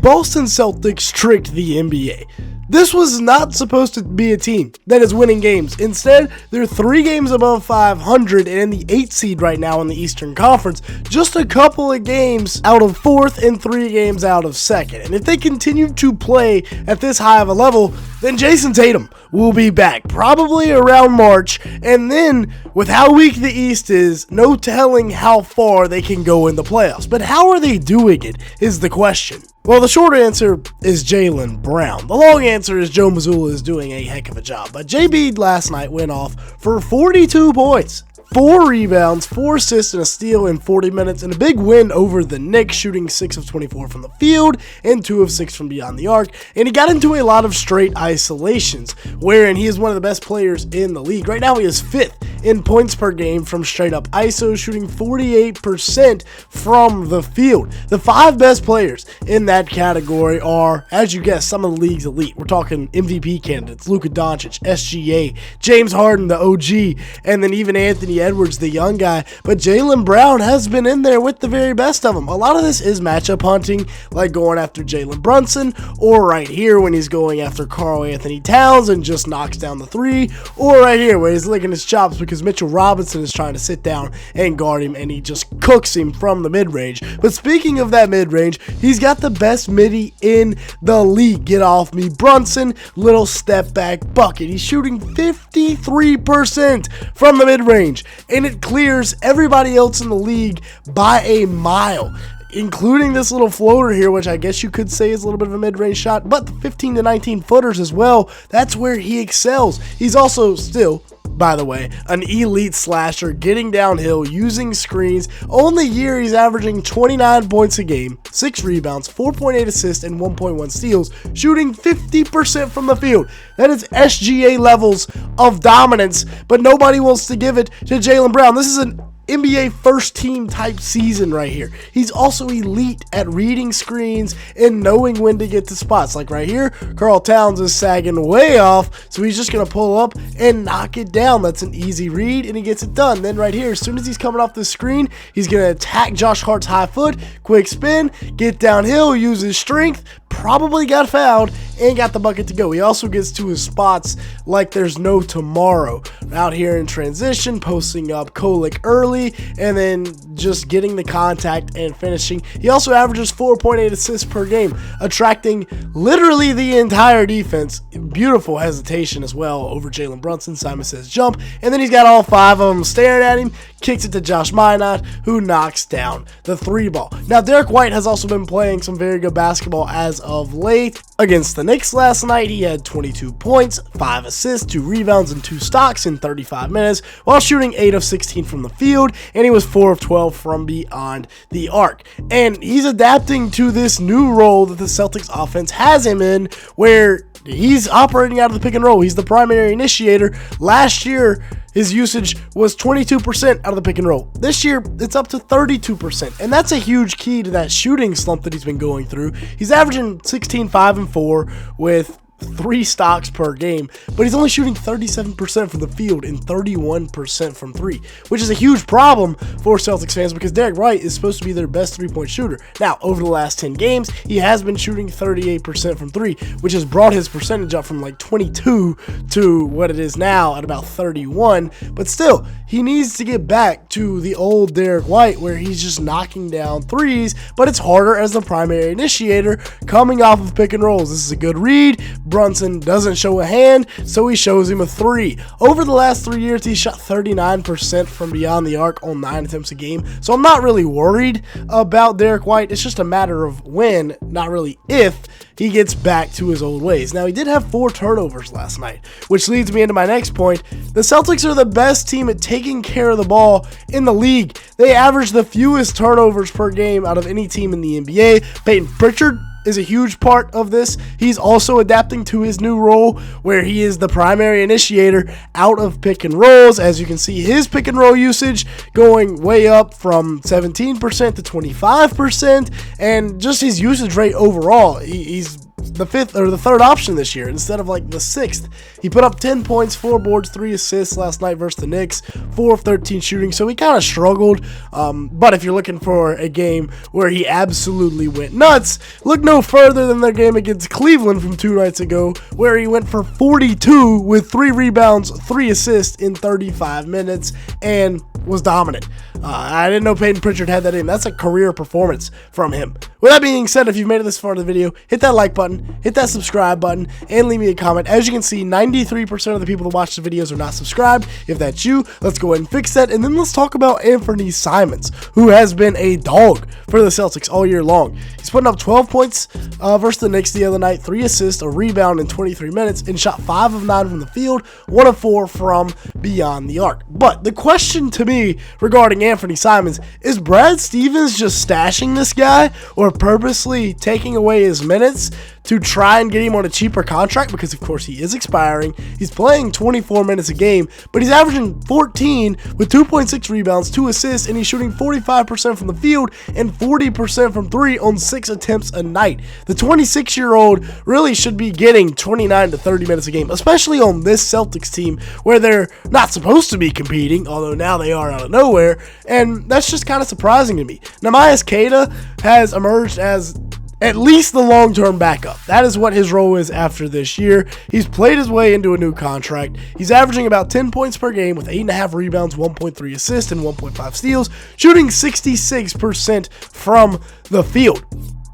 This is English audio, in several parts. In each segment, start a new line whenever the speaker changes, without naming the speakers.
Boston Celtics tricked the NBA. This was not supposed to be a team that is winning games. Instead, they're 3 games above 500 and in the 8th seed right now in the Eastern Conference. Just a couple of games out of 4th and 3 games out of 2nd. And if they continue to play at this high of a level, then Jason Tatum will be back probably around March. And then, with how weak the East is, no telling how far they can go in the playoffs. But how are they doing it is the question. Well, the short answer is Jaylen Brown. The long answer is Joe Mazzulla is doing a heck of a job. But JB last night went off for 42 points. 4 rebounds, 4 assists, and a steal in 40 minutes, and a big win over the Knicks, shooting 6 of 24 from the field and 2 of 6 from beyond the arc. And he got into a lot of straight isolations, wherein he is one of the best players in the league. Right now, he is 5th in points per game from straight up ISO, shooting 48% from the field. The 5 best players in that category are, as you guessed, some of the league's elite. We're talking MVP candidates: Luka Doncic, SGA, James Harden, the OG, and then even Anthony Edwards, the young guy. But Jaylen Brown has been in there with the very best of them. A lot of this is matchup hunting, like going after Jalen Brunson, or right here when he's going after Karl Anthony Towns and just knocks down the 3, or right here where he's licking his chops because Mitchell Robinson is trying to sit down and guard him, and he just cooks him from the mid-range. But speaking of that mid-range, he's got the best midi in the league. Get off me, Brunson. Little step back bucket. He's shooting 53% from the mid-range, and it clears everybody else in the league by a mile, including this little floater here, which I guess you could say is a little bit of a mid-range shot, but the 15 to 19 footers as well. That's where he excels. He's also still, by the way, an elite slasher, getting downhill, using screens. On the year, he's averaging 29 points a game, 6 rebounds, 4.8 assists, and 1.1 steals, shooting 50% from the field. That is SGA levels of dominance, but nobody wants to give it to Jaylen Brown. This is an NBA first team type season right here. He's also elite at reading screens and knowing when to get to spots. Like right here, Karl Towns is sagging way off, so he's just going to pull up and knock it down. That's an easy read, and he gets it done. Then right here, as soon as he's coming off the screen, he's going to attack Josh Hart's high foot, quick spin, get downhill, use his strength, probably got fouled, and got the bucket to go. He also gets to his spots like there's no tomorrow. Out here in transition, posting up Kolek early, and then just getting the contact and finishing. He also averages 4.8 assists per game, attracting literally the entire defense. Beautiful hesitation as well over Jalen Brunson. Simon says jump, and then he's got all 5 of them staring at him, kicks it to Josh Minot, who knocks down the 3 ball. Now, Derrick White has also been playing some very good basketball as of late. Against the Knicks last night, he had 22 points, 5 assists, 2 rebounds, and 2 stocks in 35 minutes, while shooting 8 of 16 from the field, and he was 4 of 12 from beyond the arc. And he's adapting to this new role that the Celtics offense has him in, where he's operating out of the pick and roll. He's the primary initiator. Last year, his usage was 22% out of the pick and roll. This year, it's up to 32%, and that's a huge key to that shooting slump that he's been going through. He's averaging 16, 5, and 4 with 3 stocks per game, but he's only shooting 37% from the field and 31% from 3, which is a huge problem for Celtics fans because Derrick White is supposed to be their best 3-point shooter. Now, over the last 10 games, he has been shooting 38% from 3, which has brought his percentage up from like 22 to what it is now at about 31, but still, he needs to get back to the old Derrick White where he's just knocking down 3s, but it's harder as the primary initiator coming off of pick and rolls. This is a good read. Brunson doesn't show a hand, so he shows him a 3. Over the last 3 years, he shot 39% from beyond the arc on 9 attempts a game, so I'm not really worried about Derrick White. It's just a matter of when, not really if, he gets back to his old ways. Now, he did have 4 turnovers last night, which leads me into my next point. The Celtics are the best team at taking care of the ball in the league. They average the fewest turnovers per game out of any team in the NBA. Peyton Pritchard is a huge part of this. He's also adapting to his new role where he is the primary initiator out of pick and rolls. As you can see, his pick and roll usage going way up from 17% to 25%, and just his usage rate overall, he's the fifth or the third option this year instead of like the sixth. He put up 10 points, 4 boards, 3 assists last night versus the Knicks, 4 of 13 shooting, so he kind of struggled. But if you're looking for a game where he absolutely went nuts, look no further than their game against Cleveland from 2 nights ago, where he went for 42 with 3 rebounds, 3 assists in 35 minutes, and was dominant. I didn't know Pritchard had that in. That's a career performance from him. With that being said, if you've made it this far in the video, hit that like button, hit that subscribe button, and leave me a comment. As you can see, 93% of the people that watch the videos are not subscribed. If that's you, let's go ahead and fix that. And then let's talk about Anfernee Simons, who has been a dog for the Celtics all year long. He's putting up 12 points versus the Knicks the other night, 3 assists, a rebound in 23 minutes, and shot 5 of 9 from the field, 1 of 4 from beyond the arc. But the question to me regarding Anfernee Simons is Brad Stevens just stashing this guy or purposely taking away his minutes to try and get him on a cheaper contract? Because of course he is expiring. He's playing 24 minutes a game, but he's averaging 14 with 2.6 rebounds, 2 assists, and he's shooting 45% from the field and 40% from 3 on 6 attempts a night. The 26-year-old really should be getting 29 to 30 minutes a game, especially on this Celtics team where they're not supposed to be competing, although now they are out of nowhere, and that's just kind of surprising to me. Neemias Queta has emerged as at least the long-term backup. That is what his role is after this year. He's played his way into a new contract. He's averaging about 10 points per game with 8.5 rebounds, 1.3 assists, and 1.5 steals, shooting 66% from the field.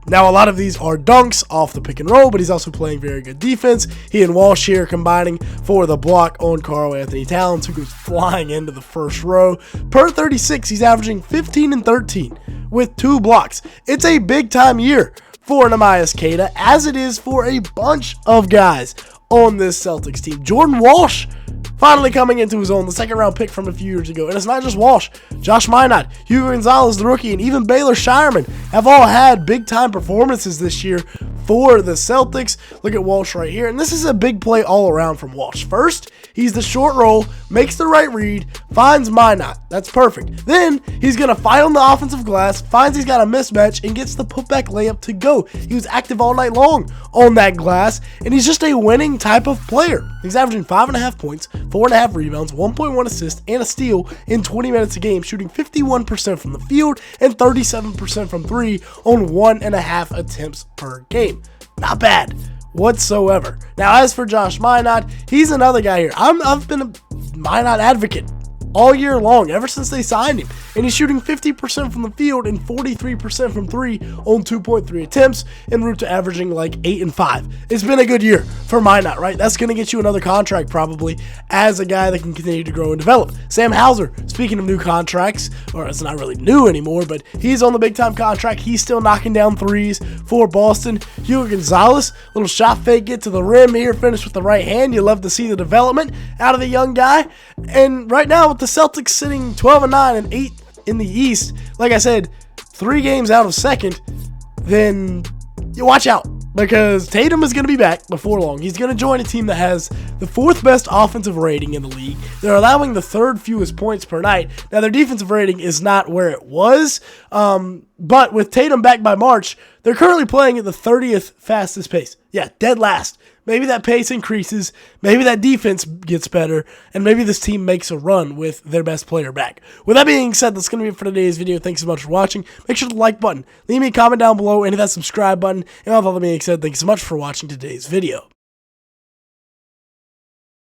Now, a lot of these are dunks off the pick and roll, but he's also playing very good defense. He and Walsh here combining for the block on Karl-Anthony Towns, who goes flying into the first row. Per 36, he's averaging 15 and 13 with 2 blocks. It's a big-time year for Neemias Queta, as it is for a bunch of guys on this Celtics team. Jordan Walsh finally coming into his own, the second-round pick from a few years ago. And it's not just Walsh. Josh Minott, Hugo Gonzalez, the rookie, and even Baylor Shireman have all had big-time performances this year for the Celtics. Look at Walsh right here. And this is a big play all around from Walsh. First, he's the short roll, makes the right read, finds Minott. That's perfect. Then, he's going to fight on the offensive glass, finds he's got a mismatch, and gets the putback layup to go. He was active all night long on that glass, and he's just a winning type of player. He's averaging 5.5 points, 4.5 rebounds, 1.1 assists, and a steal in 20 minutes a game, shooting 51% from the field and 37% from 3 on 1.5 attempts per game. Not bad whatsoever. Now, as for Josh Minott, he's another guy here. I've been a Minott advocate all year long, ever since they signed him. And he's shooting 50% from the field and 43% from 3 on 2.3 attempts, en route to averaging like 8 and 5. It's been a good year for Minott, right? That's going to get you another contract probably as a guy that can continue to grow and develop. Sam Hauser, speaking of new contracts, or it's not really new anymore, but he's on the big-time contract. He's still knocking down threes for Boston. Hugo Gonzalez, little shot fake, get to the rim here, finish with the right hand. You love to see the development out of the young guy. And right now with the Celtics sitting 12-9 and 8 in the East, like I said, 3 games out of second, then you watch out, because Tatum is going to be back before long. He's going to join a team that has the 4th best offensive rating in the league. They're allowing the 3rd fewest points per night. Now, their defensive rating is not where it was, but with Tatum back by March, they're currently playing at the 30th fastest pace. Yeah, dead last. Maybe that pace increases, maybe that defense gets better, and maybe this team makes a run with their best player back. With that being said, that's going to be it for today's video. Thanks so much for watching. Make sure to like button, leave me a comment down below, and hit that subscribe button. And with all that being said, thanks so much for watching today's video.